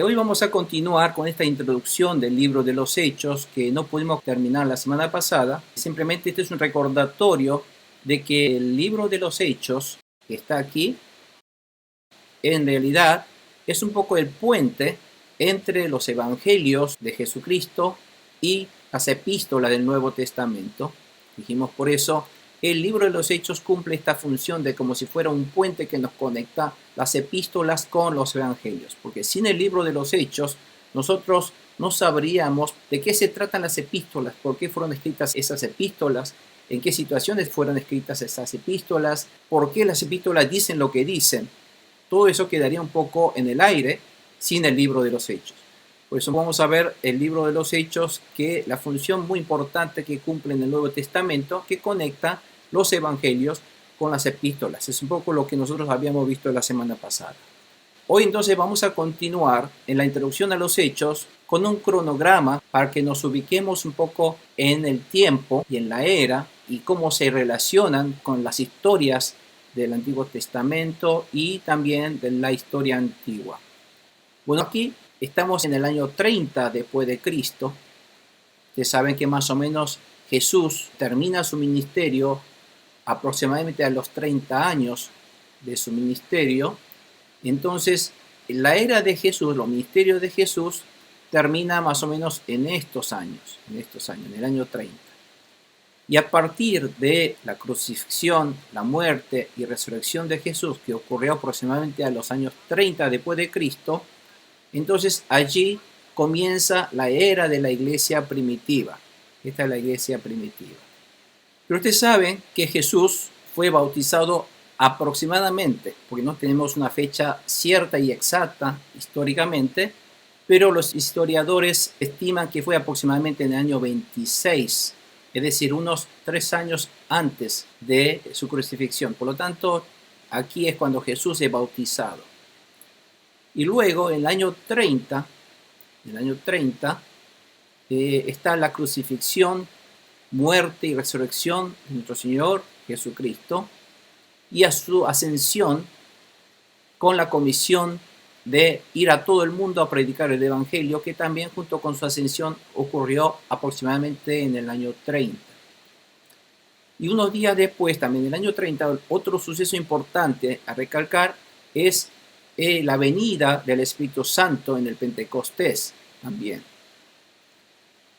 Hoy vamos a continuar con esta introducción del libro de los Hechos que no pudimos terminar la semana pasada. Simplemente este es un recordatorio de que el libro de los Hechos que está aquí, en realidad es un poco el puente entre los evangelios de Jesucristo y las epístolas del Nuevo Testamento. Dijimos por eso, el libro de los Hechos cumple esta función de como si fuera un puente que nos conecta las epístolas con los evangelios, porque sin el libro de los Hechos nosotros no sabríamos de qué se tratan las epístolas, por qué fueron escritas esas epístolas, en qué situaciones fueron escritas esas epístolas, por qué las epístolas dicen lo que dicen. Todo eso quedaría un poco en el aire sin el libro de los Hechos. Por eso vamos a ver el libro de los Hechos, que la función muy importante que cumple en el Nuevo Testamento, que conecta los evangelios con las epístolas. Es un poco lo que nosotros habíamos visto la semana pasada. Hoy entonces vamos a continuar en la introducción a los Hechos con un cronograma para que nos ubiquemos un poco en el tiempo y en la era y cómo se relacionan con las historias del Antiguo Testamento y también de la historia antigua. Bueno, aquí estamos en el año 30 después de Cristo. Ustedes saben que más o menos Jesús termina su ministerio aproximadamente a los 30 años de su ministerio. Entonces, la era de Jesús, los ministerios de Jesús, termina más o menos en estos años, en el año 30. Y a partir de la crucifixión, la muerte y resurrección de Jesús, que ocurrió aproximadamente a los años 30 después de Cristo, entonces allí comienza la era de la iglesia primitiva. Esta es la iglesia primitiva. Pero ustedes saben que Jesús fue bautizado aproximadamente, porque no tenemos una fecha cierta y exacta históricamente, pero los historiadores estiman que fue aproximadamente en el año 26, es decir, unos 3 años antes de su crucifixión. Por lo tanto, aquí es cuando Jesús es bautizado. Y luego, en el año 30, está la crucifixión, muerte y resurrección de nuestro Señor Jesucristo, y a su ascensión con la comisión de ir a todo el mundo a predicar el Evangelio, que también junto con su ascensión ocurrió aproximadamente en el año 30. Y unos días después, también en el año 30, otro suceso importante a recalcar es la venida del Espíritu Santo en el Pentecostés también.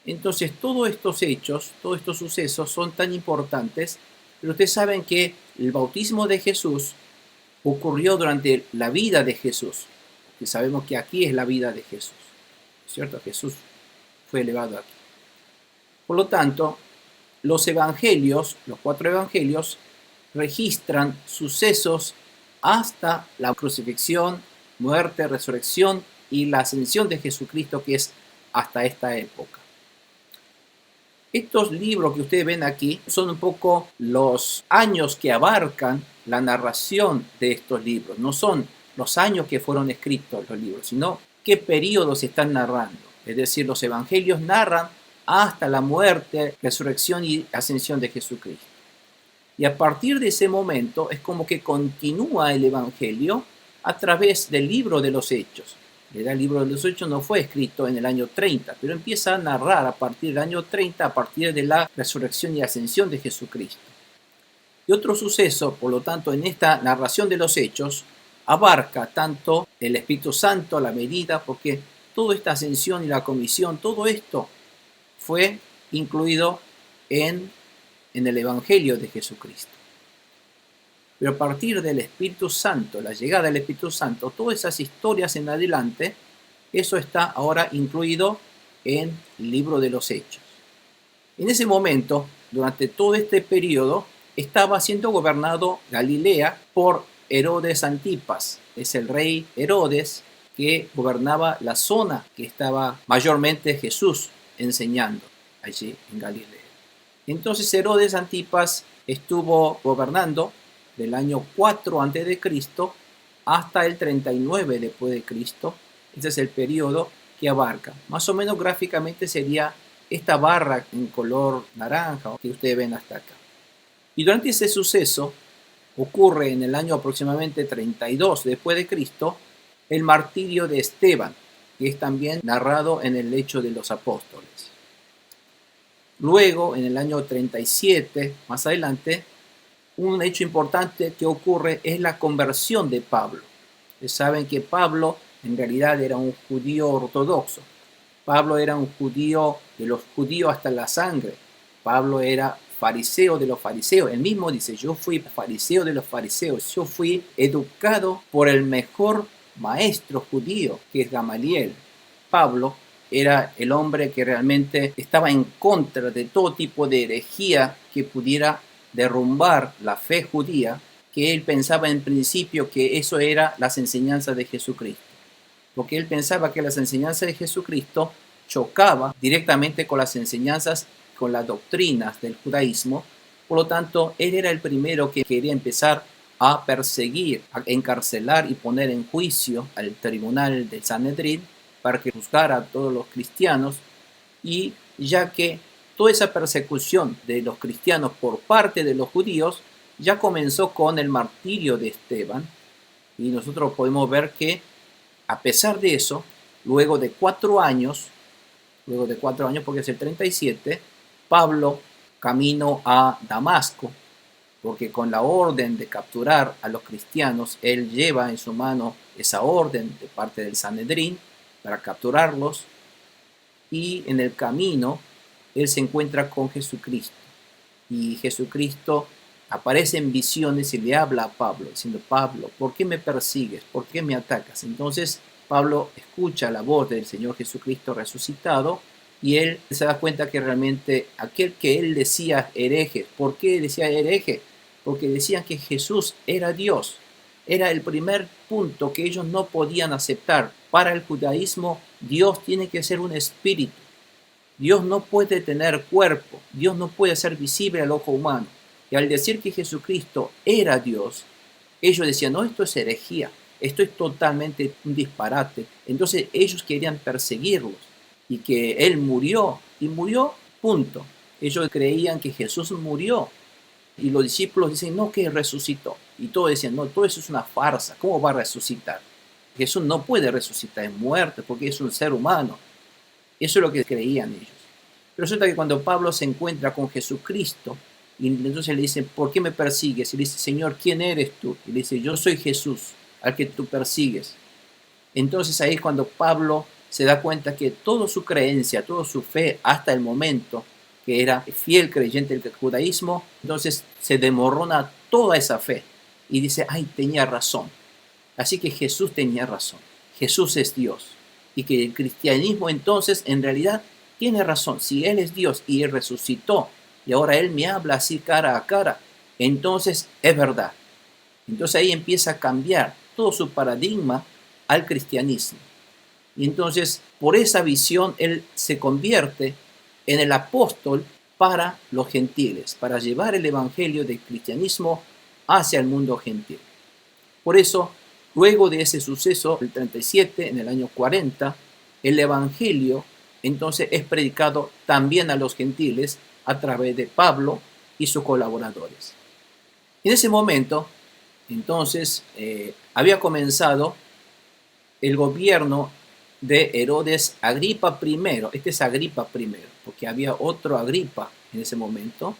Entonces, todos estos hechos, todos estos sucesos son tan importantes, pero ustedes saben que el bautismo de Jesús ocurrió durante la vida de Jesús, que sabemos que aquí es la vida de Jesús, ¿cierto? Jesús fue elevado aquí. Por lo tanto, los evangelios, los 4 evangelios, registran sucesos hasta la crucifixión, muerte, resurrección y la ascensión de Jesucristo, que es hasta esta época. Estos libros que ustedes ven aquí son un poco los años que abarcan la narración de estos libros. No son los años que fueron escritos los libros, sino qué periodos se están narrando. Es decir, los evangelios narran hasta la muerte, resurrección y ascensión de Jesucristo. Y a partir de ese momento es como que continúa el evangelio a través del libro de los Hechos. El libro de los Hechos no fue escrito en el año 30, pero empieza a narrar a partir del año 30, a partir de la resurrección y ascensión de Jesucristo. Y otro suceso, por lo tanto, en esta narración de los Hechos, abarca tanto el Espíritu Santo, la medida, porque toda esta ascensión y la comisión, todo esto fue incluido en el Evangelio de Jesucristo. Pero a partir del Espíritu Santo, la llegada del Espíritu Santo, todas esas historias en adelante, eso está ahora incluido en el libro de los Hechos. En ese momento, durante todo este periodo, estaba siendo gobernado Galilea por Herodes Antipas. Es el rey Herodes que gobernaba la zona que estaba mayormente Jesús enseñando allí en Galilea. Entonces Herodes Antipas estuvo gobernando del año 4 a.C. hasta el 39 después de Cristo. Este es el periodo que abarca. Más o menos gráficamente sería esta barra en color naranja que ustedes ven hasta acá. Y durante ese suceso ocurre en el año aproximadamente 32 después de Cristo el martirio de Esteban. que es también narrado en el Hecho de los Apóstoles. Luego, en el año 37, más adelante, un hecho importante que ocurre es la conversión de Pablo. Ustedes saben que Pablo en realidad era un judío ortodoxo. Pablo era un judío de los judíos hasta la sangre. Pablo era fariseo de los fariseos. Él mismo dice, yo fui fariseo de los fariseos. Yo fui educado por el mejor maestro judío, que es Gamaliel. Pablo era el hombre que realmente estaba en contra de todo tipo de herejía que pudiera derrumbar la fe judía, que él pensaba en principio que eso era las enseñanzas de Jesucristo. Porque él pensaba que las enseñanzas de Jesucristo chocaba directamente con las enseñanzas, con las doctrinas del judaísmo. Por lo tanto, él era el primero que quería empezar a perseguir, a encarcelar y poner en juicio al tribunal del Sanedrín para que juzgara a todos los cristianos, y ya que toda esa persecución de los cristianos por parte de los judíos ya comenzó con el martirio de Esteban, y nosotros podemos ver que a pesar de eso, luego de 4 años, porque es el 37, Pablo camino a Damasco, porque con la orden de capturar a los cristianos, él lleva en su mano esa orden de parte del Sanedrín para capturarlos, y en el camino él se encuentra con Jesucristo, y Jesucristo aparece en visiones y le habla a Pablo, diciendo, Pablo, ¿por qué me persigues? ¿Por qué me atacas? Entonces Pablo escucha la voz del Señor Jesucristo resucitado, y él se da cuenta que realmente aquel que él decía hereje, ¿por qué decía hereje? Porque decían que Jesús era Dios. Era el primer punto que ellos no podían aceptar. Para el judaísmo, Dios tiene que ser un espíritu. Dios no puede tener cuerpo. Dios no puede ser visible al ojo humano. Y al decir que Jesucristo era Dios, ellos decían, no, esto es herejía, esto es totalmente un disparate. Entonces ellos querían perseguirlos, y que Él murió, y murió, punto. Ellos creían que Jesús murió, y los discípulos dicen, no, que resucitó. Y todos decían, no, todo eso es una farsa, ¿cómo va a resucitar? Jesús no puede resucitar, es muerto, porque es un ser humano. Eso es lo que creían ellos. Pero resulta que cuando Pablo se encuentra con Jesucristo, y entonces le dice, ¿por qué me persigues? Y le dice, Señor, ¿quién eres tú? Y le dice, yo soy Jesús, al que tú persigues. Entonces ahí es cuando Pablo se da cuenta que toda su creencia, toda su fe hasta el momento, que era fiel creyente del judaísmo, entonces se desmorona toda esa fe y dice, ay, tenía razón. Así que Jesús tenía razón. Jesús es Dios. Y que el cristianismo entonces en realidad tiene razón. Si Él es Dios y Él resucitó y ahora Él me habla así cara a cara, entonces es verdad. Entonces ahí empieza a cambiar todo su paradigma al cristianismo. Y entonces por esa visión Él se convierte en el apóstol para los gentiles, para llevar el evangelio del cristianismo hacia el mundo gentil. Por eso, luego de ese suceso, el 37, en el año 40, el evangelio entonces es predicado también a los gentiles a través de Pablo y sus colaboradores. En ese momento, entonces, había comenzado el gobierno de Herodes Agripa I. Este es Agripa I, porque había otro Agripa en ese momento,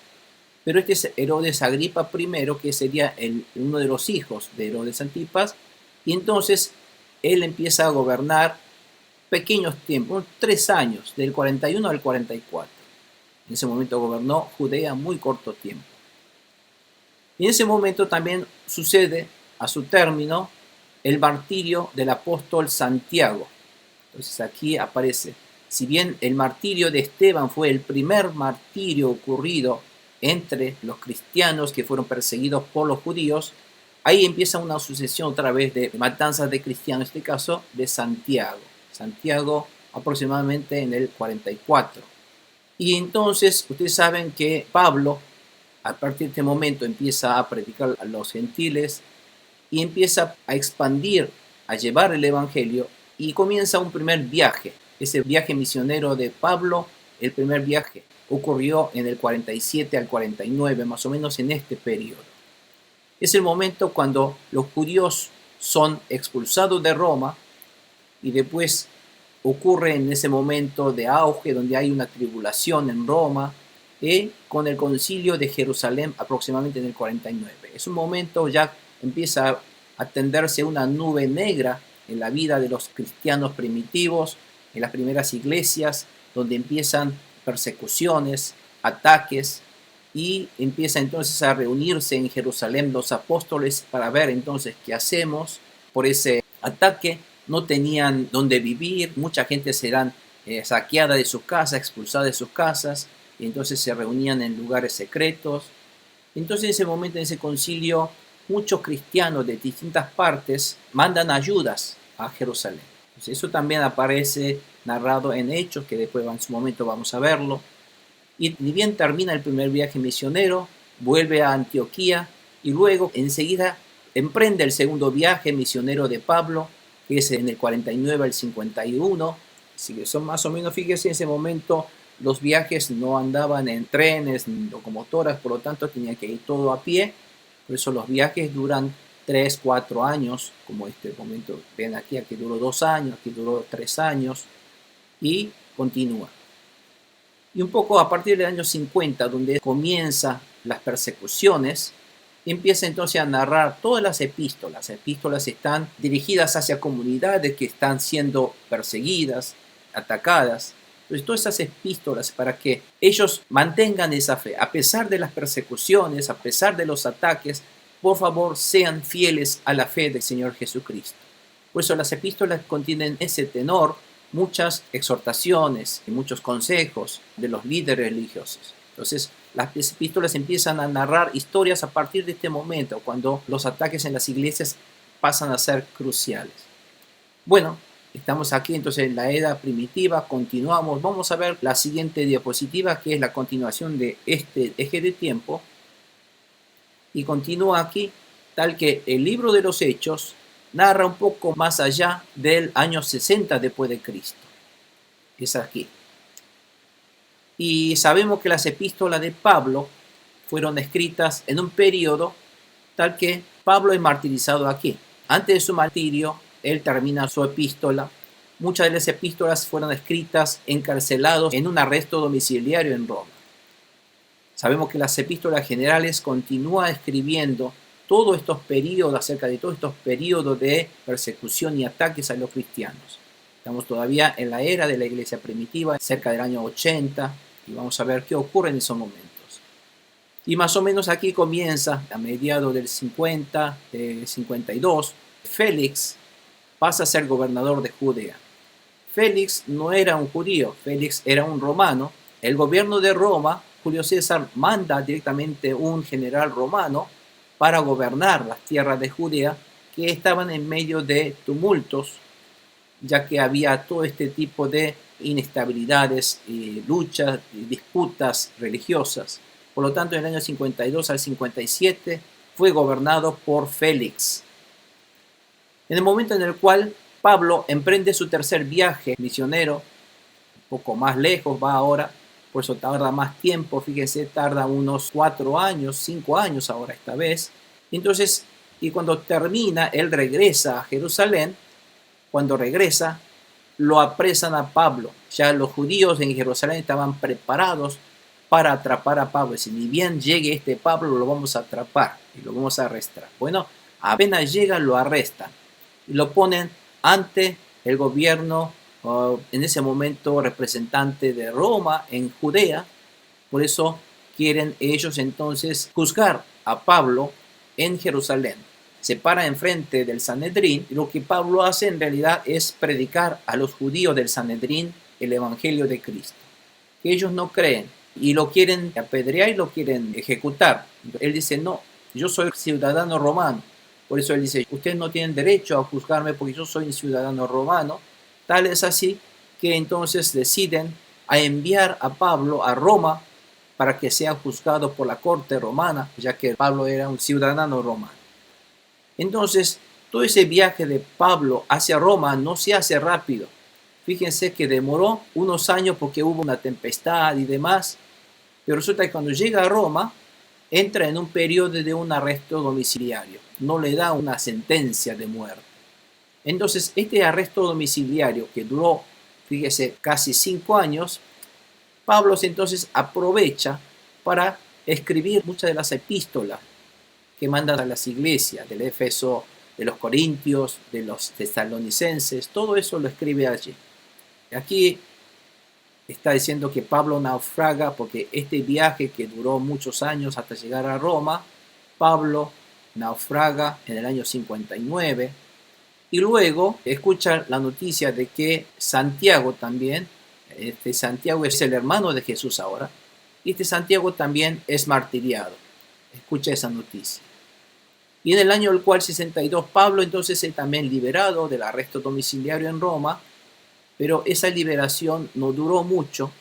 pero este es Herodes Agripa I, que sería uno de los hijos de Herodes Antipas, y entonces él empieza a gobernar pequeños tiempos, 3 años, del 41 al 44. En ese momento gobernó Judea muy corto tiempo. Y en ese momento también sucede, a su término, el martirio del apóstol Santiago. Entonces aquí aparece, si bien el martirio de Esteban fue el primer martirio ocurrido entre los cristianos que fueron perseguidos por los judíos, ahí empieza una sucesión otra vez de matanzas de cristianos, en este caso de Santiago. Santiago aproximadamente en el 44. Y entonces ustedes saben que Pablo, a partir de este momento, empieza a predicar a los gentiles y empieza a expandir, a llevar el evangelio, y comienza un primer viaje. Ese viaje misionero de Pablo, el primer viaje, ocurrió en el 47 al 49, más o menos en este periodo. Es el momento cuando los judíos son expulsados de Roma y después ocurre en ese momento de auge donde hay una tribulación en Roma, con el concilio de Jerusalén aproximadamente en el 49. Es un momento ya empieza a tenderse una nube negra en la vida de los cristianos primitivos, en las primeras iglesias, donde empiezan persecuciones, ataques, y empieza entonces a reunirse en Jerusalén los apóstoles para ver entonces qué hacemos por ese ataque. No tenían dónde vivir, mucha gente será saqueada de sus casas, expulsada de sus casas, y entonces se reunían en lugares secretos. Entonces en ese momento, en ese concilio, muchos cristianos de distintas partes mandan ayudas a Jerusalén. Entonces, eso también aparece narrado en Hechos, que después en su momento vamos a verlo. Y ni bien termina el primer viaje misionero, vuelve a Antioquía y luego enseguida emprende el segundo viaje misionero de Pablo, que es en el 49 al 51. Así que son más o menos, fíjese, en ese momento los viajes no andaban en trenes ni locomotoras, por lo tanto tenía que ir todo a pie. Por eso los viajes duran 3, 4 años, como este momento ven aquí duró 2 años, aquí duró 3 años, y continúa. Y un poco a partir del año 50, donde comienzan las persecuciones, empieza entonces a narrar todas las epístolas. Las epístolas están dirigidas hacia comunidades que están siendo perseguidas, atacadas. Entonces todas esas epístolas para que ellos mantengan esa fe, a pesar de las persecuciones, a pesar de los ataques, por favor sean fieles a la fe del Señor Jesucristo. Por eso las epístolas contienen ese tenor, muchas exhortaciones y muchos consejos de los líderes religiosos. Entonces, las epístolas empiezan a narrar historias a partir de este momento, cuando los ataques en las iglesias pasan a ser cruciales. Bueno, estamos aquí entonces en la era primitiva, continuamos. Vamos a ver la siguiente diapositiva, que es la continuación de este eje de tiempo. Y continúa aquí, tal que el libro de los Hechos narra un poco más allá del año 60 después de Cristo. Es aquí. Y sabemos que las epístolas de Pablo fueron escritas en un periodo tal que Pablo es martirizado aquí. Antes de su martirio, él termina su epístola. Muchas de las epístolas fueron escritas encarcelados en un arresto domiciliario en Roma. Sabemos que las epístolas generales continúan escribiendo todos estos periodos, acerca de todos estos periodos de persecución y ataques a los cristianos. Estamos todavía en la era de la iglesia primitiva, cerca del año 80, y vamos a ver qué ocurre en esos momentos. Y más o menos aquí comienza, a mediados del 50, del 52, Félix pasa a ser gobernador de Judea. Félix no era un judío, Félix era un romano. El gobierno de Roma, Julio César manda directamente un general romano para gobernar las tierras de Judea, que estaban en medio de tumultos, ya que había todo este tipo de inestabilidades, luchas, disputas religiosas. Por lo tanto, en el año 52 al 57 fue gobernado por Félix. En el momento en el cual Pablo emprende su tercer viaje misionero, un poco más lejos va ahora, por eso tarda más tiempo, fíjense, tarda unos 4 años, 5 años ahora esta vez. Entonces, y cuando termina, él regresa a Jerusalén. Cuando regresa, lo apresan a Pablo. Ya los judíos en Jerusalén estaban preparados para atrapar a Pablo. Si ni bien llegue este Pablo, lo vamos a atrapar y lo vamos a arrestar. Bueno, apenas llega, lo arrestan y lo ponen ante el gobierno, en ese momento representante de Roma en Judea. Por eso quieren ellos entonces juzgar a Pablo en Jerusalén. Se para enfrente del Sanedrín y lo que Pablo hace en realidad es predicar a los judíos del Sanedrín el evangelio de Cristo, que ellos no creen y lo quieren apedrear y lo quieren ejecutar. Él dice, no, yo soy ciudadano romano. Por eso él dice, ustedes no tienen derecho a juzgarme porque yo soy un ciudadano romano. Tal es así que entonces deciden a enviar a Pablo a Roma para que sea juzgado por la corte romana, ya que Pablo era un ciudadano romano. Entonces, todo ese viaje de Pablo hacia Roma no se hace rápido. Fíjense que demoró unos años porque hubo una tempestad y demás, pero resulta que cuando llega a Roma, entra en un periodo de un arresto domiciliario. No le da una sentencia de muerte. Entonces, este arresto domiciliario que duró fíjese, casi 5 años, Pablo entonces aprovecha para escribir muchas de las epístolas que manda a las iglesias, del Éfeso, de los Corintios, de los tesalonicenses, todo eso lo escribe allí. Aquí está diciendo que Pablo naufraga porque este viaje que duró muchos años hasta llegar a Roma, Pablo naufraga en el año 59 y luego escucha la noticia de que Santiago también, Santiago es el hermano de Jesús ahora, y Santiago también es martiriado. Escucha esa noticia. Y en el año del cual 62 Pablo entonces es también liberado del arresto domiciliario en Roma, pero esa liberación no duró mucho.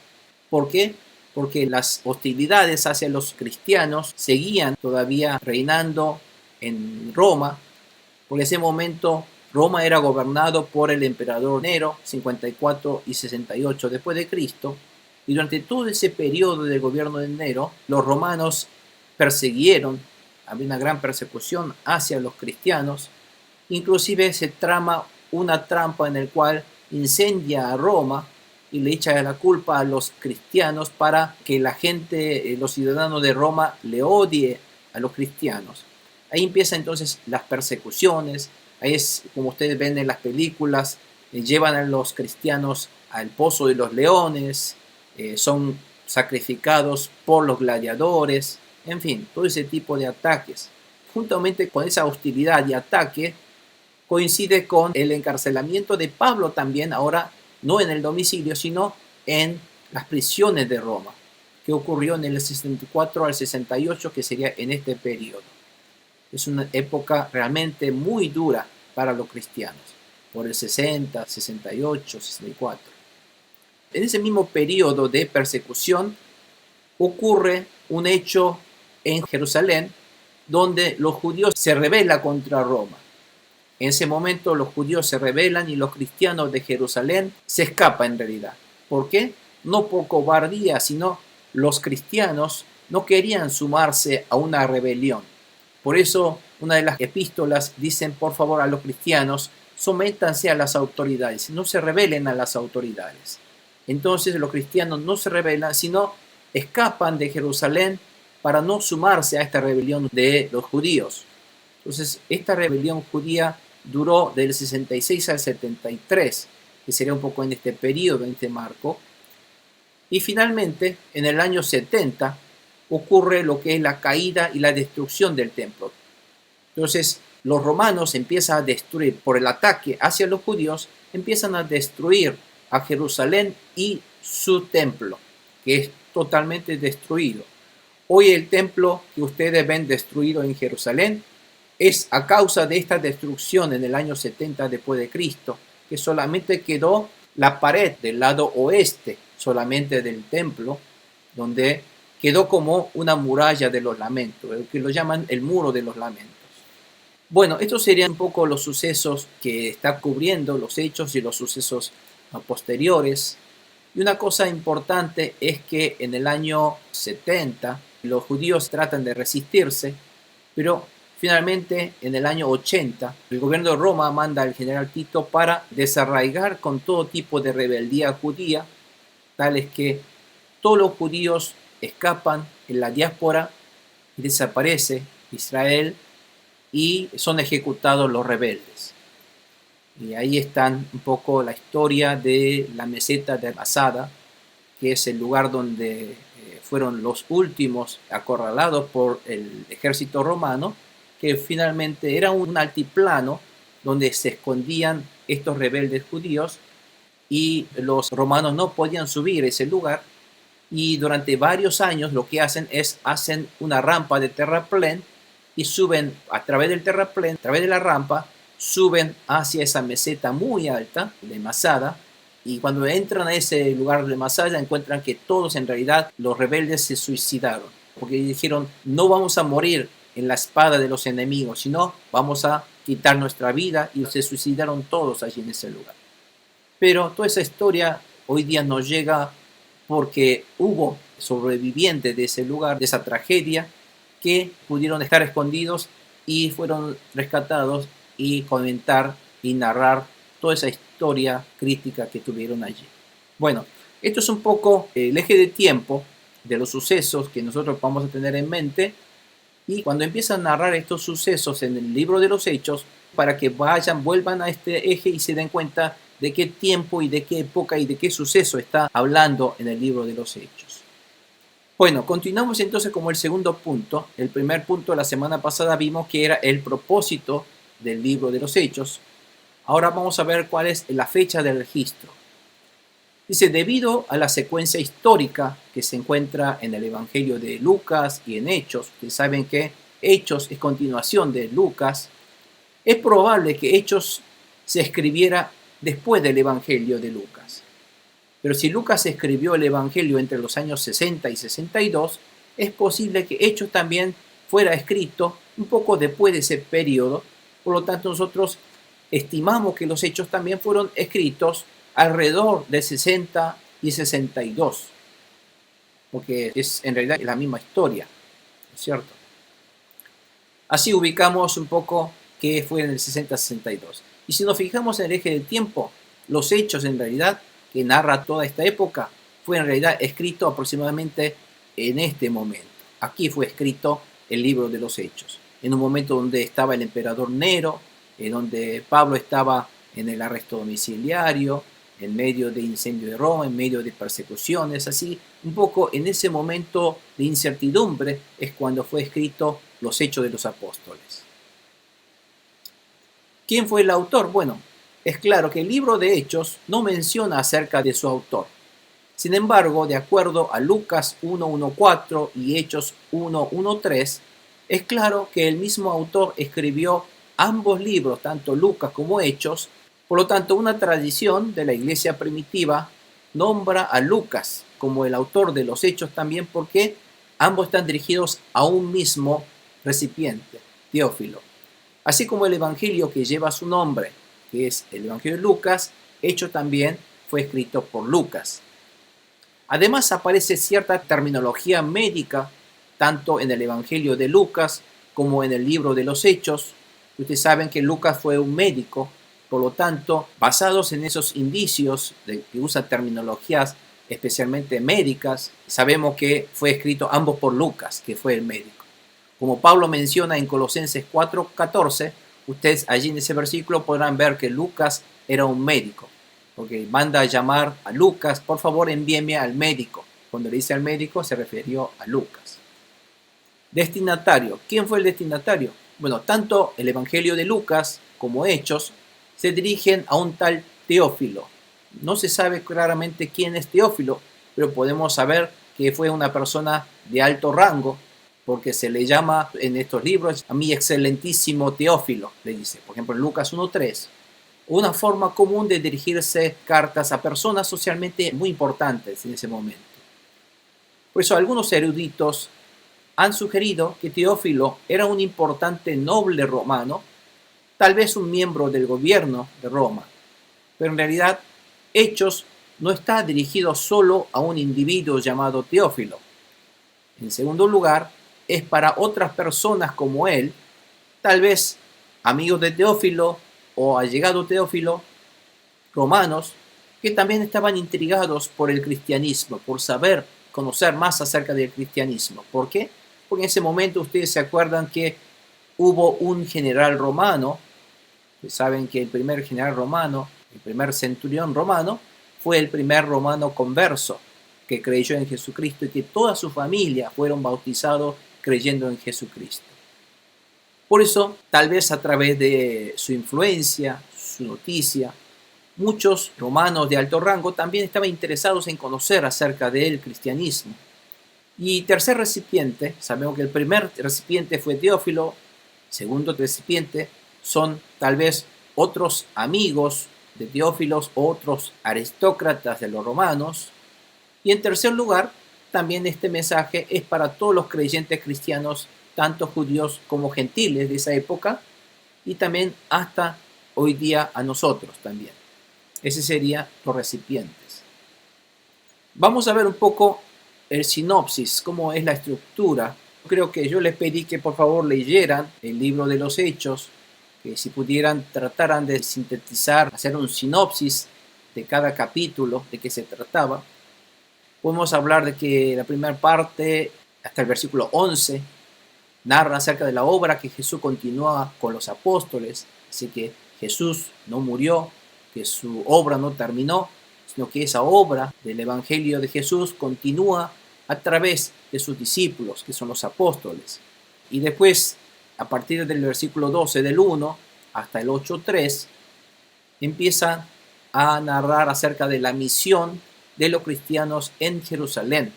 ¿Por qué? Porque las hostilidades hacia los cristianos seguían todavía reinando en Roma. Por ese momento Roma era gobernado por el emperador Nero, 54 y 68 después de Cristo, y durante todo ese periodo del gobierno de Nero, los romanos persiguieron, había una gran persecución hacia los cristianos, inclusive se trama una trampa en la cual incendia a Roma y le echa la culpa a los cristianos para que la gente, los ciudadanos de Roma, le odie a los cristianos. Ahí empiezan entonces las persecuciones. Ahí es como ustedes ven en las películas, llevan a los cristianos al pozo de los leones, son sacrificados por los gladiadores, en fin, todo ese tipo de ataques. Juntamente con esa hostilidad y ataque coincide con el encarcelamiento de Pablo también, ahora no en el domicilio, sino en las prisiones de Roma, que ocurrió en el 64 al 68, que sería en este periodo. Es una época realmente muy dura para los cristianos, por el 60, 68, 64. En ese mismo periodo de persecución ocurre un hecho en Jerusalén donde los judíos se rebelan contra Roma. En ese momento los judíos se rebelan y los cristianos de Jerusalén se escapan en realidad. ¿Por qué? No por cobardía, sino los cristianos no querían sumarse a una rebelión. Por eso una de las epístolas dicen, por favor, a los cristianos, sométanse a las autoridades, no se rebelen a las autoridades. Entonces los cristianos no se rebelan, sino escapan de Jerusalén para no sumarse a esta rebelión de los judíos. Entonces esta rebelión judía duró del 66 al 73, que sería un poco en este periodo, en este marco. Y finalmente, en el año 70, ocurre lo que es la caída y la destrucción del templo. Entonces, los romanos empiezan a destruir, por el ataque hacia los judíos, empiezan a destruir a Jerusalén y su templo, que es totalmente destruido. Hoy el templo que ustedes ven destruido en Jerusalén es a causa de esta destrucción en el año 70 después de Cristo, que solamente quedó la pared del lado oeste solamente del templo, donde quedó como una muralla de los lamentos, que lo llaman el muro de los lamentos. Bueno, estos serían un poco los sucesos que está cubriendo, los hechos y los sucesos posteriores. Y una cosa importante es que en el año 70 los judíos tratan de resistirse, pero finalmente en el año 80 el gobierno de Roma manda al general Tito para desarraigar con todo tipo de rebeldía judía, tales que todos los judíos escapan en la diáspora y desaparece Israel y son ejecutados los rebeldes. Y ahí están un poco la historia de la meseta de Masada, que es el lugar donde fueron los últimos acorralados por el ejército romano, que finalmente era un altiplano donde se escondían estos rebeldes judíos y los romanos no podían subir a ese lugar, y durante varios años lo que hacen es hacen una rampa de terraplén y suben a través del terraplén, a través de la rampa, suben hacia esa meseta muy alta de Masada, y cuando entran a ese lugar de Masada encuentran que todos en realidad los rebeldes se suicidaron, porque dijeron no vamos a morir en la espada de los enemigos, sino vamos a quitar nuestra vida, y se suicidaron todos allí en ese lugar. Pero toda esa historia hoy día nos llega porque hubo sobrevivientes de ese lugar, de esa tragedia, que pudieron estar escondidos y fueron rescatados y comentar y narrar toda esa historia crítica que tuvieron allí. Bueno, esto es un poco el eje de tiempo de los sucesos que nosotros vamos a tener en mente, y cuando empiezan a narrar estos sucesos en el libro de los Hechos, para que vuelvan a este eje y se den cuenta de qué tiempo y de qué época y de qué suceso está hablando en el libro de los Hechos. Bueno, continuamos entonces como el segundo punto. El primer punto la semana pasada vimos que era el propósito del libro de los Hechos. Ahora vamos a ver cuál es la fecha del registro. Dice, debido a la secuencia histórica que se encuentra en el Evangelio de Lucas y en Hechos, ustedes saben que Hechos es continuación de Lucas, es probable que Hechos se escribiera después del Evangelio de Lucas. Pero si Lucas escribió el Evangelio entre los años 60 y 62, es posible que Hechos también fuera escrito un poco después de ese periodo. Por lo tanto, nosotros estimamos que los Hechos también fueron escritos alrededor de 60 y 62, porque es en realidad la misma historia, ¿no es cierto? Así ubicamos un poco que fue en el 60-62. Y si nos fijamos en el eje del tiempo, los Hechos en realidad que narra toda esta época fue en realidad escrito aproximadamente en este momento. Aquí fue escrito el libro de los Hechos, en un momento donde estaba el emperador Nero, donde Pablo estaba en el arresto domiciliario, en medio de incendio de Roma, en medio de persecuciones, así un poco en ese momento de incertidumbre es cuando fue escrito los Hechos de los Apóstoles. ¿Quién fue el autor? Bueno, es claro que el libro de Hechos no menciona acerca de su autor. Sin embargo, de acuerdo a Lucas 1.1.4 y Hechos 1.1.3, es claro que el mismo autor escribió ambos libros, tanto Lucas como Hechos. Por lo tanto, una tradición de la iglesia primitiva nombra a Lucas como el autor de los Hechos también porque ambos están dirigidos a un mismo recipiente, Teófilo. Así como el evangelio que lleva su nombre, que es el evangelio de Lucas, Hechos también fue escrito por Lucas. Además aparece cierta terminología médica tanto en el evangelio de Lucas como en el libro de los Hechos. Ustedes saben que Lucas fue un médico, por lo tanto, basados en esos indicios de que usa terminologías especialmente médicas, sabemos que fue escrito ambos por Lucas, que fue el médico. Como Pablo menciona en Colosenses 4.14, ustedes allí en ese versículo podrán ver que Lucas era un médico, porque manda a llamar a Lucas, por favor envíeme al médico. Cuando le dice al médico se refirió a Lucas. Destinatario. ¿Quién fue el destinatario? Bueno, tanto el Evangelio de Lucas como Hechos se dirigen a un tal Teófilo. No se sabe claramente quién es Teófilo, pero podemos saber que fue una persona de alto rango, porque se le llama en estos libros a mi excelentísimo Teófilo, le dice, por ejemplo en Lucas 1.3. Una forma común de dirigirse cartas a personas socialmente muy importantes en ese momento. Por eso algunos eruditos han sugerido que Teófilo era un importante noble romano, tal vez un miembro del gobierno de Roma, pero en realidad Hechos no está dirigido solo a un individuo llamado Teófilo. En segundo lugar, es para otras personas como él, tal vez amigos de Teófilo o allegados Teófilo, romanos, que también estaban intrigados por el cristianismo, por conocer más acerca del cristianismo. ¿Por qué? Porque en ese momento ustedes se acuerdan que hubo un general romano, saben que el primer general romano, el primer centurión romano, fue el primer romano converso que creyó en Jesucristo y que toda su familia fueron bautizados creyendo en Jesucristo. Por eso, tal vez a través de su influencia, su noticia, muchos romanos de alto rango también estaban interesados en conocer acerca del cristianismo. Y tercer recipiente, sabemos que el primer recipiente fue Teófilo, segundo recipiente son tal vez otros amigos de Teófilos, otros aristócratas de los romanos. Y en tercer lugar, también este mensaje es para todos los creyentes cristianos, tanto judíos como gentiles de esa época, y también hasta hoy día a nosotros también. Ese serían los recipientes. Vamos a ver un poco el sinopsis, cómo es la estructura. Creo que yo les pedí que por favor leyeran el libro de los Hechos, que si pudieran trataran de sintetizar, hacer un sinopsis de cada capítulo, de qué se trataba. Podemos hablar de que la primera parte, hasta el versículo 11, narra acerca de la obra que Jesús continúa con los apóstoles. Así que Jesús no murió, que su obra no terminó, sino que esa obra del Evangelio de Jesús continúa a través de sus discípulos, que son los apóstoles. Y después, a partir del versículo 12 del 1 hasta el 8.3, empieza a narrar acerca de la misión de los cristianos en Jerusalén,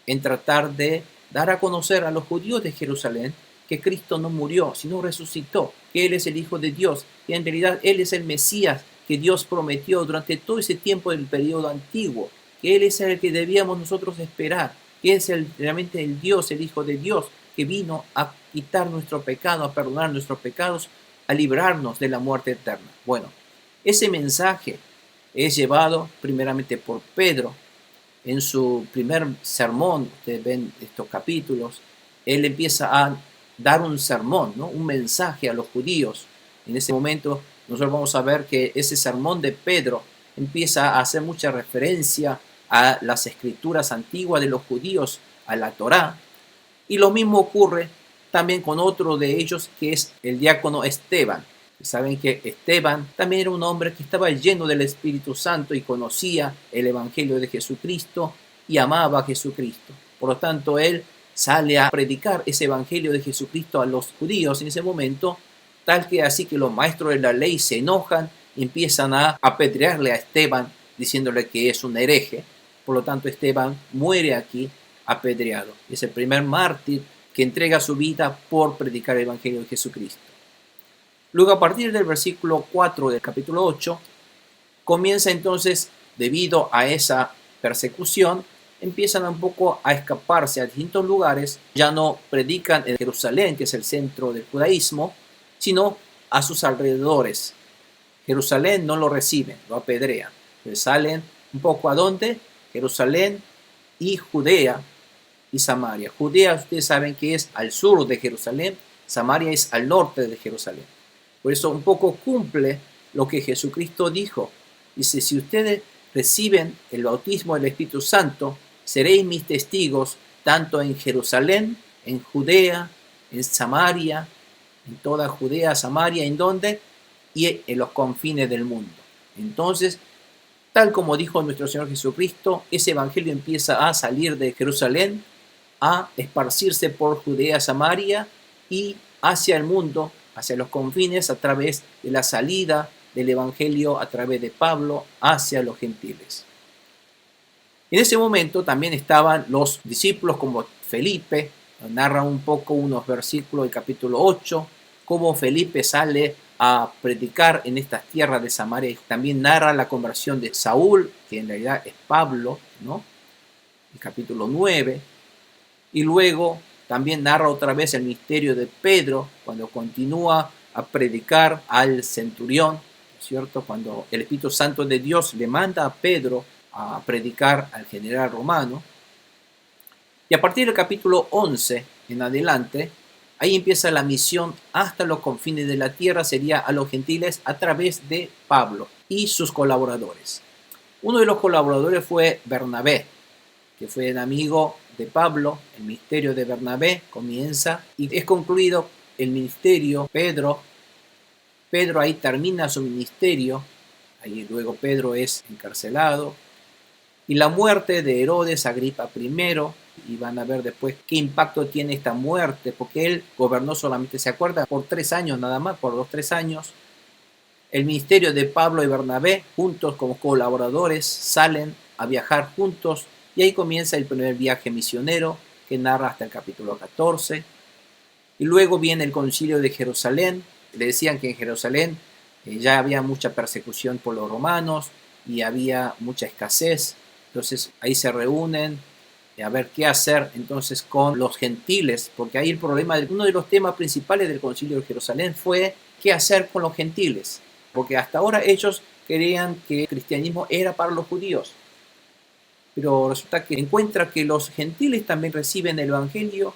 en tratar de dar a conocer a los judíos de Jerusalén que Cristo no murió, sino resucitó, que Él es el Hijo de Dios, y en realidad Él es el Mesías que Dios prometió durante todo ese tiempo del periodo antiguo, que Él es el que debíamos nosotros esperar, que es realmente el Dios, el Hijo de Dios, que vino a quitar nuestro pecado, a perdonar nuestros pecados, a librarnos de la muerte eterna. Bueno, ese mensaje es llevado primeramente por Pedro. En su primer sermón, ustedes ven estos capítulos, él empieza a dar un sermón, ¿no? Un mensaje a los judíos. En ese momento nosotros vamos a ver que ese sermón de Pedro empieza a hacer mucha referencia a las escrituras antiguas de los judíos, a la Torá. Y lo mismo ocurre también con otro de ellos, que es el diácono Esteban. Saben que Esteban también era un hombre que estaba lleno del Espíritu Santo y conocía el Evangelio de Jesucristo y amaba a Jesucristo. Por lo tanto, él sale a predicar ese Evangelio de Jesucristo a los judíos en ese momento, tal que así que los maestros de la ley se enojan y empiezan a apedrearle a Esteban, diciéndole que es un hereje. Por lo tanto, Esteban muere aquí apedreado. Es el primer mártir que entrega su vida por predicar el Evangelio de Jesucristo. Luego, a partir del versículo 4 del capítulo 8, comienza entonces, debido a esa persecución, empiezan un poco a escaparse a distintos lugares. Ya no predican en Jerusalén, que es el centro del judaísmo, sino a sus alrededores. Jerusalén no lo reciben, lo apedrean. Entonces salen un poco a dónde? Jerusalén y Judea y Samaria. Judea, ustedes saben que es al sur de Jerusalén, Samaria es al norte de Jerusalén. Por eso un poco cumple lo que Jesucristo dijo. Dice, si ustedes reciben el bautismo del Espíritu Santo, seréis mis testigos tanto en Jerusalén, en Judea, en Samaria, en toda Judea, Samaria, ¿en dónde? Y en los confines del mundo. Entonces, tal como dijo nuestro Señor Jesucristo, ese evangelio empieza a salir de Jerusalén, a esparcirse por Judea, Samaria y hacia el mundo, hacia los confines, a través de la salida del evangelio a través de Pablo hacia los gentiles. En ese momento también estaban los discípulos como Felipe, narra un poco unos versículos del capítulo 8, cómo Felipe sale a predicar en estas tierras de Samaria. También narra la conversión de Saúl, que en realidad es Pablo, ¿no? El capítulo 9. Y luego también narra otra vez el misterio de Pedro, cuando continúa a predicar al centurión, ¿cierto? Cuando el Espíritu Santo de Dios le manda a Pedro a predicar al general romano. Y a partir del capítulo 11 en adelante, ahí empieza la misión hasta los confines de la tierra, sería a los gentiles a través de Pablo y sus colaboradores. Uno de los colaboradores fue Bernabé, que fue el amigo de Pablo. El ministerio de Bernabé comienza y es concluido el ministerio Pedro. Pedro ahí termina su ministerio, ahí luego Pedro es encarcelado. Y la muerte de Herodes Agripa I, y van a ver después qué impacto tiene esta muerte, porque él gobernó solamente, ¿se acuerda? Por 3 años nada más, por 2-3 años. El ministerio de Pablo y Bernabé, juntos como colaboradores, salen a viajar juntos, y ahí comienza el primer viaje misionero, que narra hasta el capítulo 14. Y luego viene el concilio de Jerusalén. Le decían que en Jerusalén ya había mucha persecución por los romanos, y había mucha escasez. Entonces ahí se reúnen a ver qué hacer entonces con los gentiles, porque ahí el problema, uno de los temas principales del concilio de Jerusalén fue qué hacer con los gentiles, porque hasta ahora ellos creían que el cristianismo era para los judíos, pero resulta que encuentra que los gentiles también reciben el evangelio,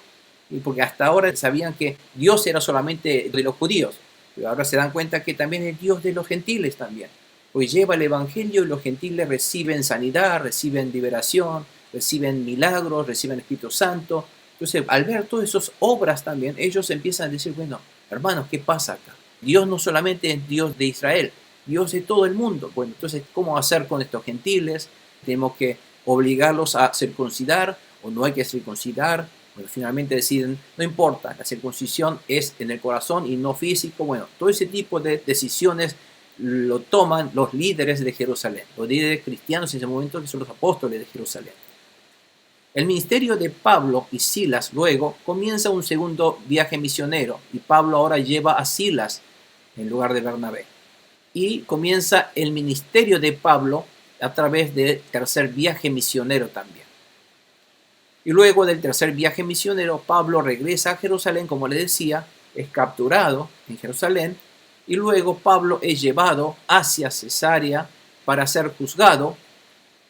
y porque hasta ahora sabían que Dios era solamente de los judíos, pero ahora se dan cuenta que también es Dios de los gentiles también. pues lleva el Evangelio y los gentiles reciben sanidad, reciben liberación, reciben milagros, reciben el Espíritu Santo. Entonces, al ver todas esas obras también, ellos empiezan a decir, bueno, hermanos, ¿qué pasa acá? Dios no solamente es Dios de Israel, Dios de todo el mundo. Bueno, entonces, ¿cómo hacer con estos gentiles? Tenemos que obligarlos a circuncidar o no hay que circuncidar. Bueno, finalmente deciden, no importa, la circuncisión es en el corazón y no físico. Bueno, todo ese tipo de decisiones lo toman los líderes de Jerusalén, los líderes cristianos en ese momento, que son los apóstoles de Jerusalén. El ministerio de Pablo y Silas luego comienza un segundo viaje misionero y Pablo ahora lleva a Silas en lugar de Bernabé. Y comienza el ministerio de Pablo a través del tercer viaje misionero también. Y luego del tercer viaje misionero, Pablo regresa a Jerusalén, como les decía, es capturado en Jerusalén, y luego Pablo es llevado hacia Cesarea para ser juzgado,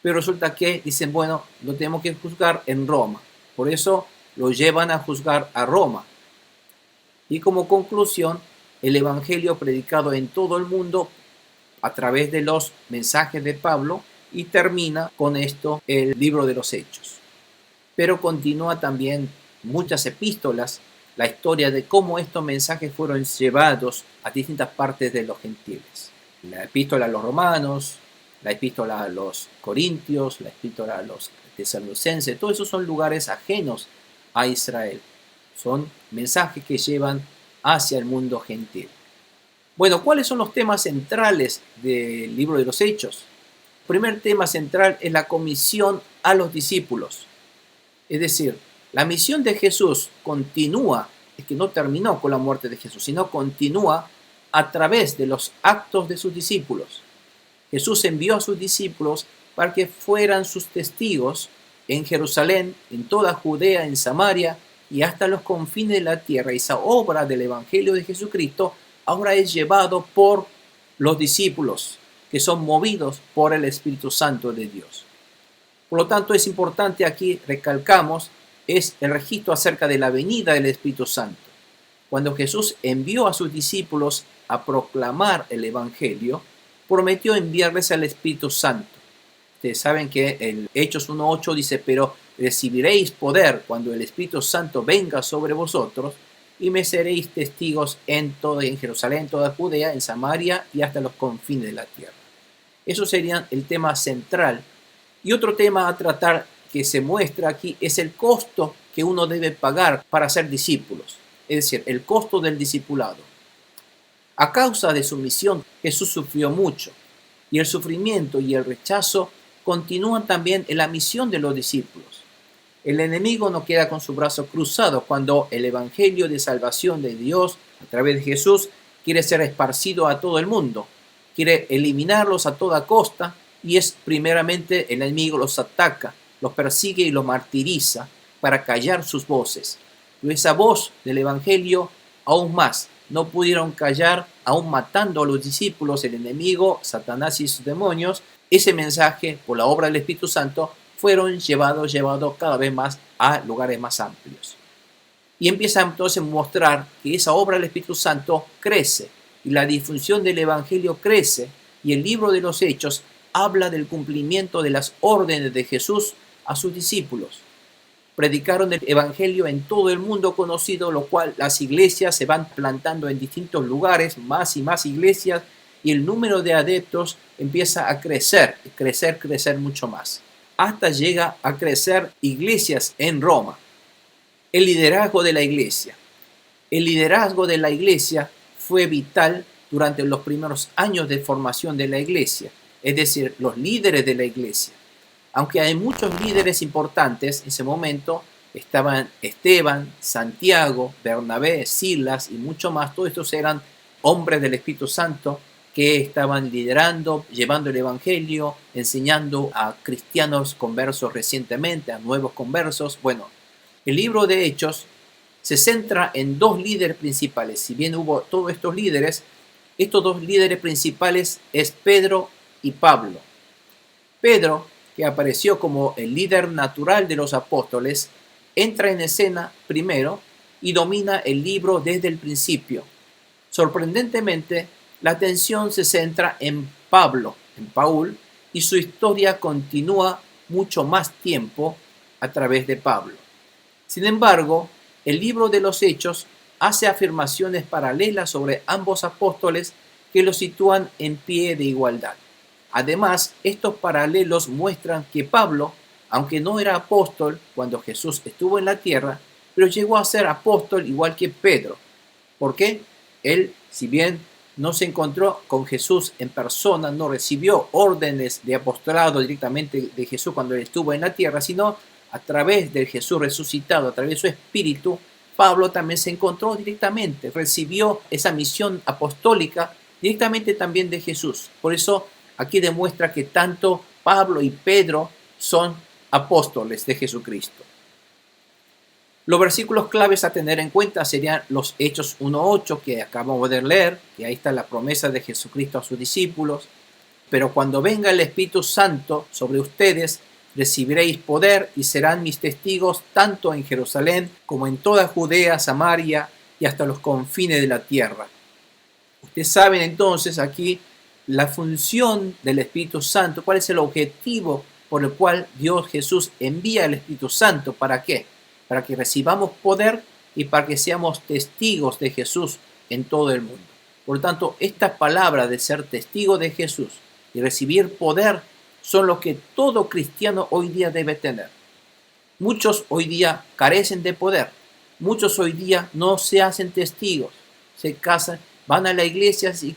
pero resulta que dicen, bueno, lo tenemos que juzgar en Roma. Por eso lo llevan a juzgar a Roma. Y como conclusión, el evangelio predicado en todo el mundo a través de los mensajes de Pablo, y termina con esto el libro de los Hechos. Pero continúa también muchas epístolas, la historia de cómo estos mensajes fueron llevados a distintas partes de los gentiles. La epístola a los romanos, la epístola a los corintios, la epístola a los tesalonicenses, todos esos son lugares ajenos a Israel. Son mensajes que llevan hacia el mundo gentil. Bueno, ¿cuáles son los temas centrales del libro de los Hechos? El primer tema central es la comisión a los discípulos. Es decir, la misión de Jesús continúa, es que no terminó con la muerte de Jesús, sino continúa a través de los actos de sus discípulos. Jesús envió a sus discípulos para que fueran sus testigos en Jerusalén, en toda Judea, en Samaria y hasta los confines de la tierra. Esa obra del Evangelio de Jesucristo ahora es llevado por los discípulos, que son movidos por el Espíritu Santo de Dios. Por lo tanto, es importante aquí, recalcamos, es el registro acerca de la venida del Espíritu Santo. Cuando Jesús envió a sus discípulos a proclamar el Evangelio, prometió enviarles al Espíritu Santo. Ustedes saben que en Hechos 1:8 dice, pero recibiréis poder cuando el Espíritu Santo venga sobre vosotros y me seréis testigos en Jerusalén, toda Judea, en Samaria y hasta los confines de la tierra. Eso sería el tema central. Y otro tema a tratar que se muestra aquí es el costo que uno debe pagar para ser discípulos, es decir, el costo del discipulado. A causa de su misión, Jesús sufrió mucho, y el sufrimiento y el rechazo continúan también en la misión de los discípulos. El enemigo no queda con su brazo cruzado cuando el evangelio de salvación de Dios a través de Jesús quiere ser esparcido a todo el mundo, quiere eliminarlos a toda costa, y es primeramente el enemigo los ataca, los persigue y los martiriza para callar sus voces. Pero esa voz del evangelio aún más no pudieron callar, aún matando a los discípulos, el enemigo, Satanás y sus demonios. Ese mensaje, por la obra del Espíritu Santo, fueron llevados cada vez más a lugares más amplios. Y empieza entonces a mostrar que esa obra del Espíritu Santo crece, y la difusión del evangelio crece, y el libro de los Hechos habla del cumplimiento de las órdenes de Jesús a sus discípulos. Predicaron el evangelio en todo el mundo conocido, lo cual las iglesias se van plantando en distintos lugares, más y más iglesias, y el número de adeptos empieza a crecer mucho más, hasta llega a crecer iglesias en Roma. El liderazgo de la iglesia. El liderazgo de la iglesia fue vital durante los primeros años de formación de la iglesia, es decir, los líderes de la iglesia. Aunque hay muchos líderes importantes en ese momento, estaban Esteban, Santiago, Bernabé, Silas y mucho más. Todos estos eran hombres del Espíritu Santo que estaban liderando, llevando el evangelio, enseñando a cristianos conversos recientemente, a nuevos conversos. Bueno, el libro de Hechos se centra en dos líderes principales. Si bien hubo todos estos dos líderes principales es Pedro y Pablo. Pedro, que apareció como el líder natural de los apóstoles, entra en escena primero y domina el libro desde el principio. Sorprendentemente, la atención se centra en Pablo en Paul, y su historia continúa mucho más tiempo a través de Pablo. Sin embargo, el libro de los Hechos hace afirmaciones paralelas sobre ambos apóstoles que los sitúan en pie de igualdad. Además, estos paralelos muestran que Pablo, aunque no era apóstol cuando Jesús estuvo en la tierra, pero llegó a ser apóstol igual que Pedro. ¿Por qué? Él, si bien no se encontró con Jesús en persona, no recibió órdenes de apostolado directamente de Jesús cuando él estuvo en la tierra, sino a través del Jesús resucitado, a través de su espíritu, Pablo también se encontró directamente, recibió esa misión apostólica directamente también de Jesús. Por eso aquí demuestra que tanto Pablo y Pedro son apóstoles de Jesucristo. Los versículos claves a tener en cuenta serían los Hechos 1:8 que acabamos de leer, que ahí está la promesa de Jesucristo a sus discípulos. Pero cuando venga el Espíritu Santo sobre ustedes, recibiréis poder y serán mis testigos tanto en Jerusalén como en toda Judea, Samaria y hasta los confines de la tierra. Ustedes saben entonces aquí la función del Espíritu Santo, cuál es el objetivo por el cual Dios Jesús envía el Espíritu Santo. ¿Para qué? Para que recibamos poder y para que seamos testigos de Jesús en todo el mundo. Por lo tanto, estas palabras de ser testigo de Jesús y recibir poder son lo que todo cristiano hoy día debe tener. Muchos hoy día carecen de poder. Muchos hoy día no se hacen testigos. Se casan, van a la iglesia y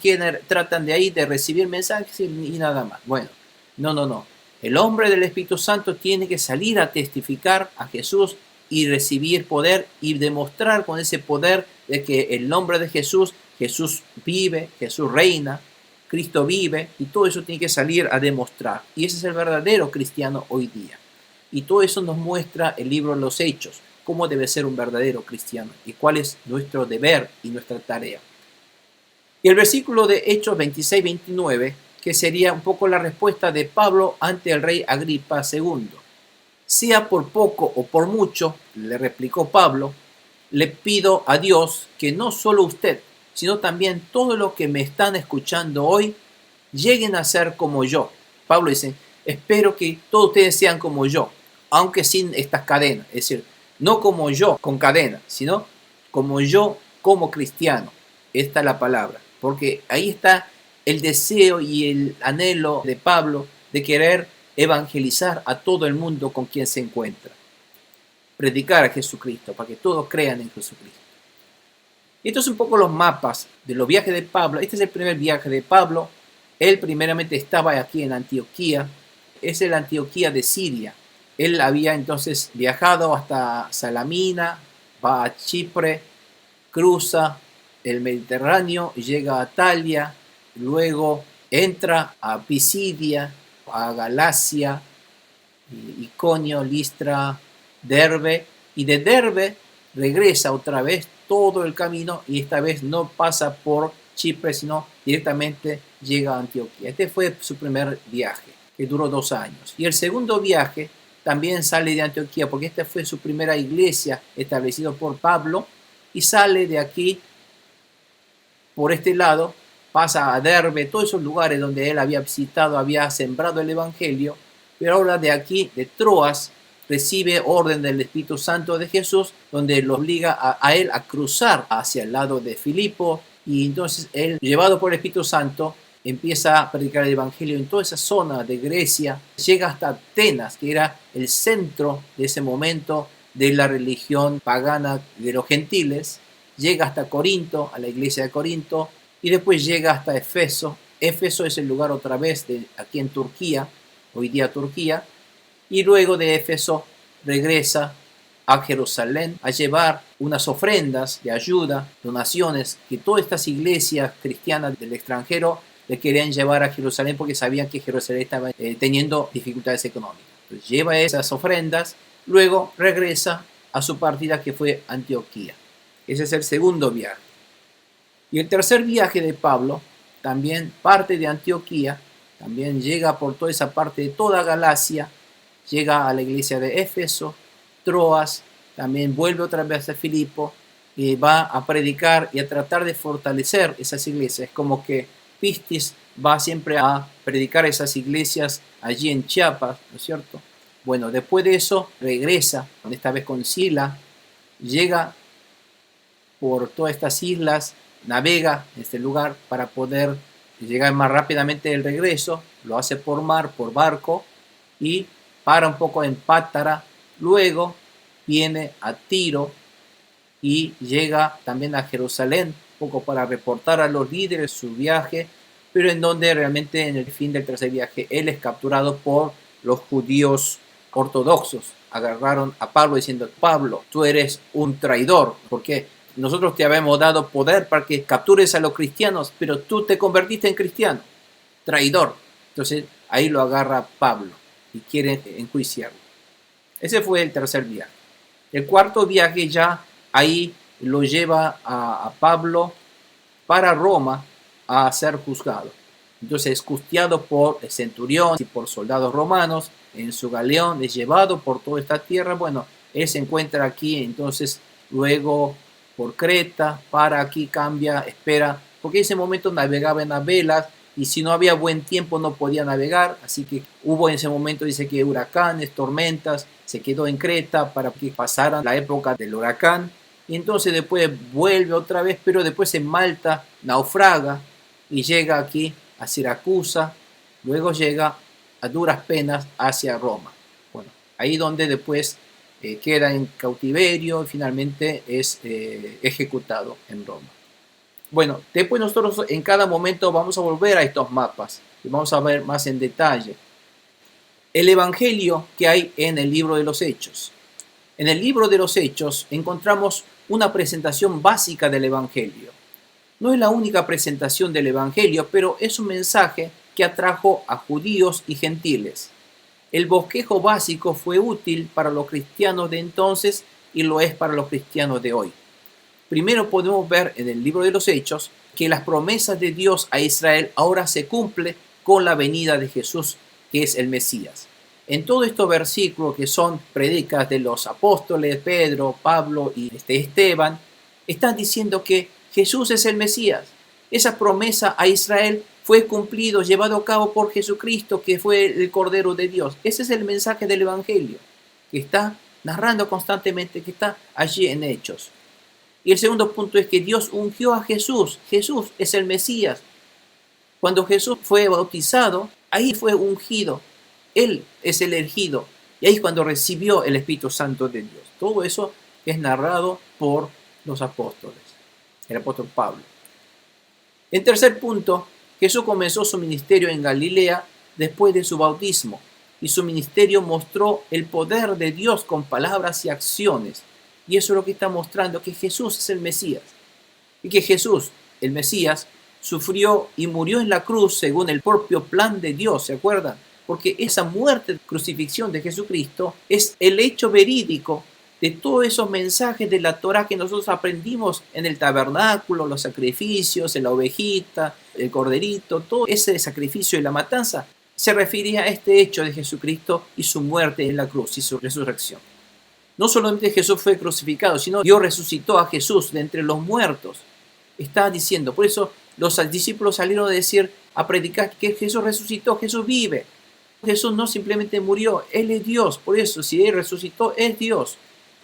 tratan de ahí de recibir mensajes y nada más. Bueno, no. El hombre del Espíritu Santo tiene que salir a testificar a Jesús y recibir poder y demostrar con ese poder de que el nombre de Jesús vive, Jesús reina, Cristo vive, y todo eso tiene que salir a demostrar. Y ese es el verdadero cristiano hoy día. Y todo eso nos muestra el libro de los Hechos, cómo debe ser un verdadero cristiano y cuál es nuestro deber y nuestra tarea. Y el versículo de Hechos 26-29, que sería un poco la respuesta de Pablo ante el rey Agripa II. Sea por poco o por mucho, le replicó Pablo, le pido a Dios que no solo usted, sino también todos los que me están escuchando hoy lleguen a ser como yo. Pablo dice, espero que todos ustedes sean como yo, aunque sin estas cadenas. Es decir, no como yo con cadenas, sino como yo como cristiano. Esta es la palabra, porque ahí está el deseo y el anhelo de Pablo de querer evangelizar a todo el mundo con quien se encuentra. Predicar a Jesucristo, para que todos crean en Jesucristo. Estos son un poco los mapas de los viajes de Pablo. Este es el primer viaje de Pablo. Él primeramente estaba aquí en Antioquía. Es la Antioquía de Siria. Él había entonces viajado hasta Salamina, va a Chipre, cruza el Mediterráneo, llega a Atalia, luego entra a Pisidia, a Galacia, Iconio, Listra, Derbe, y de Derbe regresa otra vez todo el camino y esta vez no pasa por Chipre, sino directamente llega a Antioquía. Este fue su primer viaje, que duró 2 años. Y el segundo viaje también sale de Antioquía, porque esta fue su primera iglesia establecida por Pablo, y sale de aquí, por este lado, pasa a Derbe, todos esos lugares donde él había visitado, había sembrado el evangelio, pero ahora de aquí, de Troas, recibe orden del Espíritu Santo de Jesús, donde lo obliga a él a cruzar hacia el lado de Filipo, y entonces él, llevado por el Espíritu Santo, empieza a predicar el evangelio en toda esa zona de Grecia, llega hasta Atenas, que era el centro de ese momento de la religión pagana de los gentiles, llega hasta Corinto, a la iglesia de Corinto, y después llega hasta Éfeso. Éfeso es el lugar otra vez de aquí en Turquía, hoy día Turquía, y luego de Éfeso regresa a Jerusalén a llevar unas ofrendas de ayuda, donaciones, que todas estas iglesias cristianas del extranjero le querían llevar a Jerusalén porque sabían que Jerusalén estaba teniendo dificultades económicas. Entonces lleva esas ofrendas, luego regresa a su partida que fue Antioquía. Ese es el segundo viaje. Y el tercer viaje de Pablo también parte de Antioquía, también llega por toda esa parte de toda Galacia, llega a la iglesia de Éfeso, Troas, también vuelve otra vez a Filipo y va a predicar y a tratar de fortalecer esas iglesias. Es como que Pistis va siempre a predicar esas iglesias allí en Chiapas, ¿no es cierto? Bueno, después de eso regresa, esta vez con Sila, llega por todas estas islas, navega en este lugar para poder llegar más rápidamente del regreso, lo hace por mar, por barco, y para un poco en Pátara, luego viene a Tiro y llega también a Jerusalén, un poco para reportar a los líderes su viaje, pero en donde realmente en el fin del tercer viaje él es capturado por los judíos ortodoxos. Agarraron a Pablo diciendo: Pablo, tú eres un traidor, porque nosotros te habíamos dado poder para que captures a los cristianos, pero tú te convertiste en cristiano, traidor. Entonces ahí lo agarra Pablo y quiere enjuiciarlo. Ese fue el tercer viaje. El cuarto viaje ya ahí lo lleva a Pablo para Roma a ser juzgado. Entonces es custeado por el centurión y por soldados romanos en su galeón, es llevado por toda esta tierra. Bueno, él se encuentra aquí, entonces luego por Creta, para aquí, cambia, espera, porque en ese momento navegaba en las velas y si no había buen tiempo no podía navegar, así que hubo en ese momento, dice que huracanes, tormentas, se quedó en Creta para que pasara la época del huracán y entonces después vuelve otra vez, pero después en Malta naufraga y llega aquí a Siracusa, luego llega a duras penas hacia Roma. Bueno, ahí donde después queda en cautiverio y finalmente es ejecutado en Roma. Bueno, después nosotros en cada momento vamos a volver a estos mapas y vamos a ver más en detalle el evangelio que hay en el libro de los Hechos. En el libro de los Hechos encontramos una presentación básica del evangelio. No es la única presentación del evangelio, pero es un mensaje que atrajo a judíos y gentiles. El bosquejo básico fue útil para los cristianos de entonces y lo es para los cristianos de hoy. Primero podemos ver en el libro de los Hechos que las promesas de Dios a Israel ahora se cumplen con la venida de Jesús, que es el Mesías. En todos estos versículos que son predicas de los apóstoles, Pedro, Pablo y Esteban, están diciendo que Jesús es el Mesías. Esa promesa a Israel fue cumplido, llevado a cabo por Jesucristo, que fue el Cordero de Dios. Ese es el mensaje del Evangelio, que está narrando constantemente, que está allí en Hechos. Y el segundo punto es que Dios ungió a Jesús. Jesús es el Mesías. Cuando Jesús fue bautizado, ahí fue ungido. Él es el elegido. Y ahí es cuando recibió el Espíritu Santo de Dios. Todo eso es narrado por los apóstoles. El apóstol Pablo. En tercer punto, Jesús comenzó su ministerio en Galilea después de su bautismo. Y su ministerio mostró el poder de Dios con palabras y acciones. Y eso es lo que está mostrando, que Jesús es el Mesías. Y que Jesús, el Mesías, sufrió y murió en la cruz según el propio plan de Dios, ¿se acuerdan? Porque esa muerte, crucifixión de Jesucristo es el hecho verídico de todos esos mensajes de la Torá que nosotros aprendimos en el tabernáculo, los sacrificios, la ovejita, el corderito, todo ese sacrificio y la matanza se refería a este hecho de Jesucristo y su muerte en la cruz y su resurrección. No solamente Jesús fue crucificado, sino Dios resucitó a Jesús de entre los muertos. Está diciendo, por eso los discípulos salieron a decir, a predicar que Jesús resucitó, Jesús vive. Jesús no simplemente murió, Él es Dios. Por eso, si Él resucitó, es Dios.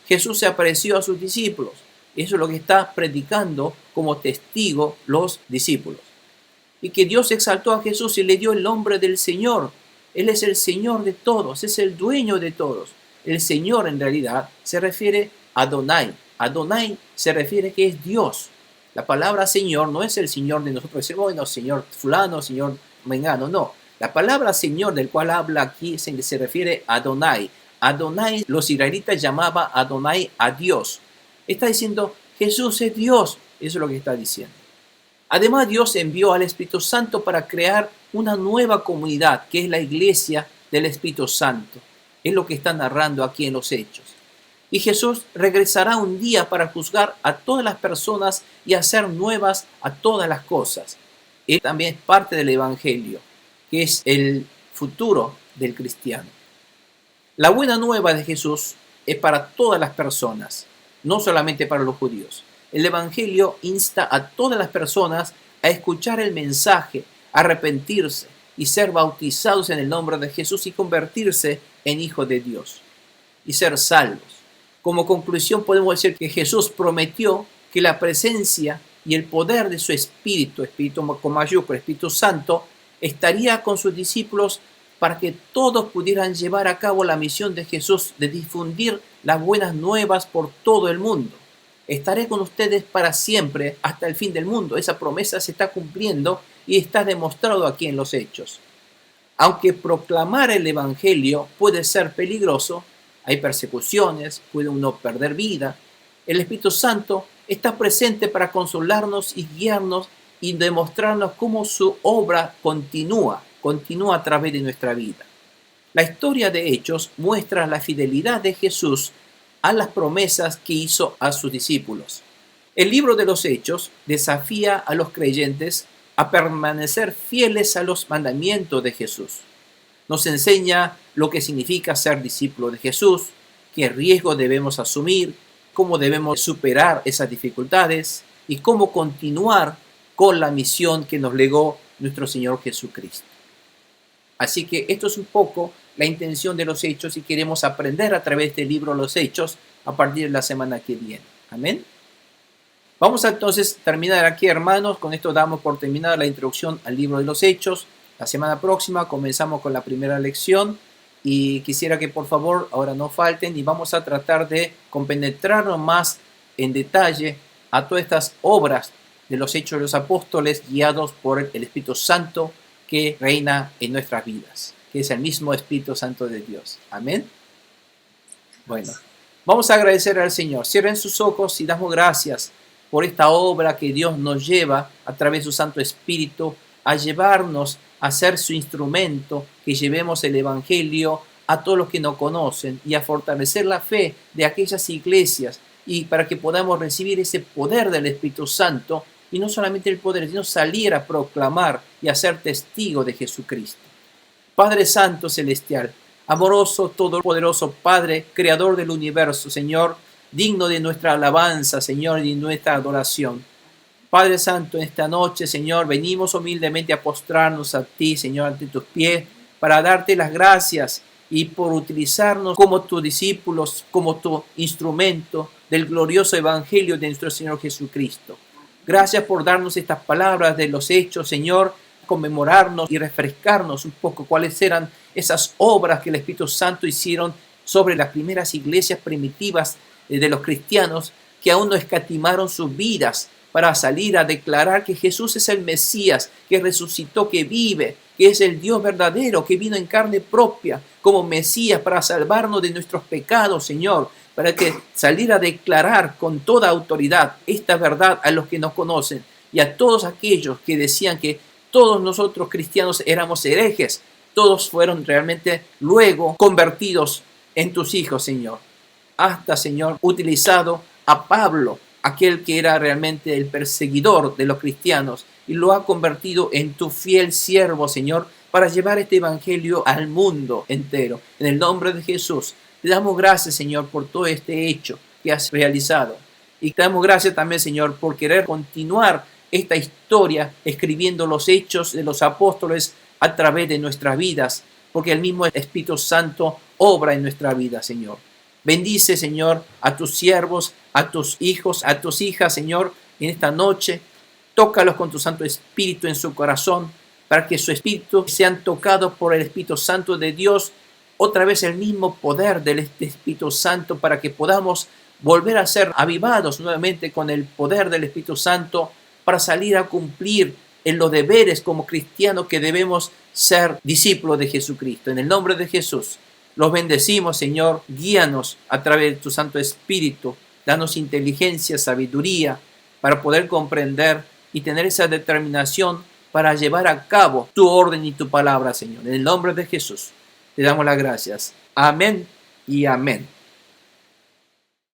Jesús se apareció a sus discípulos. Eso es lo que está predicando como testigo los discípulos. Y que Dios exaltó a Jesús y le dio el nombre del Señor. Él es el Señor de todos, es el dueño de todos. El Señor en realidad se refiere a Adonai. Adonai se refiere que es Dios. La palabra Señor no es el Señor de nosotros. Decimos, bueno, Señor fulano, Señor mengano, no. La palabra Señor del cual habla aquí se refiere a Adonai. Adonai, los israelitas llamaban Adonai a Dios. Está diciendo, Jesús es Dios. Eso es lo que está diciendo. Además, Dios envió al Espíritu Santo para crear una nueva comunidad, que es la iglesia del Espíritu Santo. Es lo que está narrando aquí en los Hechos. Y Jesús regresará un día para juzgar a todas las personas y hacer nuevas a todas las cosas. Él también es parte del Evangelio, que es el futuro del cristiano. La buena nueva de Jesús es para todas las personas, no solamente para los judíos. El Evangelio insta a todas las personas a escuchar el mensaje, a arrepentirse y ser bautizados en el nombre de Jesús y convertirse en hijos de Dios y ser salvos. Como conclusión podemos decir que Jesús prometió que la presencia y el poder de su Espíritu, Espíritu con mayúscula, Espíritu Santo, estaría con sus discípulos para que todos pudieran llevar a cabo la misión de Jesús de difundir las buenas nuevas por todo el mundo. Estaré con ustedes para siempre hasta el fin del mundo. Esa promesa se está cumpliendo y está demostrado aquí en los Hechos. Aunque proclamar el Evangelio puede ser peligroso, hay persecuciones, puede uno perder vida, el Espíritu Santo está presente para consolarnos y guiarnos y demostrarnos cómo su obra continúa a través de nuestra vida. La historia de Hechos muestra la fidelidad de Jesús a las promesas que hizo a sus discípulos. El libro de los Hechos desafía a los creyentes a permanecer fieles a los mandamientos de Jesús. Nos enseña lo que significa ser discípulo de Jesús, qué riesgos debemos asumir, cómo debemos superar esas dificultades y cómo continuar con la misión que nos legó nuestro Señor Jesucristo. Así que esto es un poco la intención de los Hechos y queremos aprender a través del libro Los Hechos a partir de la semana que viene. Amén. Vamos a entonces terminar aquí, hermanos. Con esto damos por terminada la introducción al libro de los Hechos. La semana próxima comenzamos con la primera lección y quisiera que por favor ahora no falten y vamos a tratar de compenetrarnos más en detalle a todas estas obras de los Hechos de los Apóstoles guiados por el Espíritu Santo que reina en nuestras vidas, que es el mismo Espíritu Santo de Dios. Amén. Bueno, vamos a agradecer al Señor. Cierren sus ojos y damos gracias por esta obra que Dios nos lleva a través de su Santo Espíritu a llevarnos a ser su instrumento, que llevemos el Evangelio a todos los que no conocen y a fortalecer la fe de aquellas iglesias y para que podamos recibir ese poder del Espíritu Santo y no solamente el poder, sino salir a proclamar y a ser testigo de Jesucristo. Padre Santo Celestial, amoroso, todopoderoso Padre, Creador del universo, Señor, digno de nuestra alabanza, Señor, y de nuestra adoración. Padre Santo, en esta noche, Señor, venimos humildemente a postrarnos a ti, Señor, ante tus pies, para darte las gracias y por utilizarnos como tus discípulos, como tu instrumento del glorioso Evangelio de nuestro Señor Jesucristo. Gracias por darnos estas palabras de los Hechos, Señor, conmemorarnos y refrescarnos un poco cuáles eran esas obras que el Espíritu Santo hicieron sobre las primeras iglesias primitivas de los cristianos que aún no escatimaron sus vidas para salir a declarar que Jesús es el Mesías, que resucitó, que vive, que es el Dios verdadero, que vino en carne propia como Mesías para salvarnos de nuestros pecados, Señor, para que salir a declarar con toda autoridad esta verdad a los que nos conocen y a todos aquellos que decían que todos nosotros cristianos éramos herejes. Todos fueron realmente luego convertidos en tus hijos, Señor. Hasta, Señor, utilizado a Pablo, aquel que era realmente el perseguidor de los cristianos, y lo ha convertido en tu fiel siervo, Señor, para llevar este evangelio al mundo entero. En el nombre de Jesús, te damos gracias, Señor, por todo este hecho que has realizado. Y te damos gracias también, Señor, por querer continuar esta historia escribiendo los hechos de los apóstoles a través de nuestras vidas, porque el mismo Espíritu Santo obra en nuestra vida, Señor. Bendice, Señor, a tus siervos, a tus hijos, a tus hijas, Señor, en esta noche. Tócalos con tu Santo Espíritu en su corazón, para que su espíritu sean tocados por el Espíritu Santo de Dios. Otra vez el mismo poder del Espíritu Santo, para que podamos volver a ser avivados nuevamente con el poder del Espíritu Santo, para salir a cumplir en los deberes como cristianos que debemos ser discípulos de Jesucristo. En el nombre de Jesús, los bendecimos, Señor. Guíanos a través de tu Santo Espíritu. Danos inteligencia, sabiduría, para poder comprender y tener esa determinación para llevar a cabo tu orden y tu palabra, Señor. En el nombre de Jesús, te damos las gracias. Amén y amén.